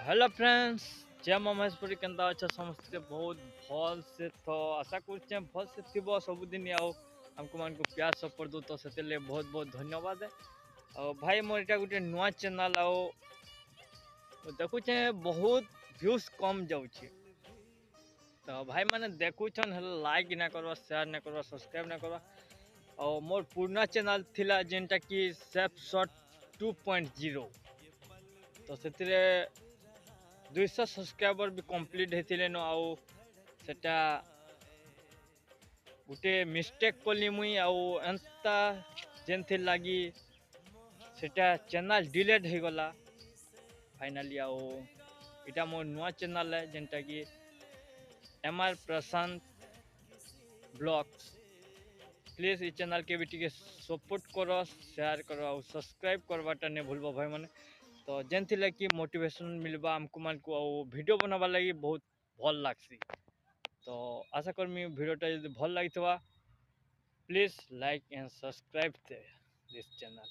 Hello friends, जय माँ महेश्वरी केन्ता अच्छा समस्ते बहुत भल से तो आशा करछे भल से थिबो सबुदिन आओ हमको मान को प्यार सपोर्ट दो तो सेते बहुत बहुत धन्यवाद है। और भाई मोर इटा गुटे नुआ चैनल आओ देखुछे बहुत व्यूज कम जाउछे तो भाई माने देखुछन हेले लाइक ना करवा शेयर ना करवा सब्सक्राइब ना करवा। और मोर पुराना चैनल थिला जेनटा कि सेफ शॉट 2.0 तो सेतिरे 200 सब्सक्राइबर भी कंप्लीट होते न आउ सेटा गोटे मिस्टेक कली मुई आउ एंता जेनथिर लागी सेटा चैनल डिलीट हो गला फाइनली आउ इटा मोर नुआ चैनल है जेनटा कि M R Prashant blogs. Please इस चैनल के भी टिके सपोर्ट करो शेयर करो और सब्सक्राइब करवाटा नहीं भूलबो भाई माने तो जेनथिर कि मोटिवेशन मिलबा हमको मान को वीडियो बनावा लगी बहुत भल लागसी। तो आशा करमी भिडियोटा जो भल लगी please like and subscribe this channel.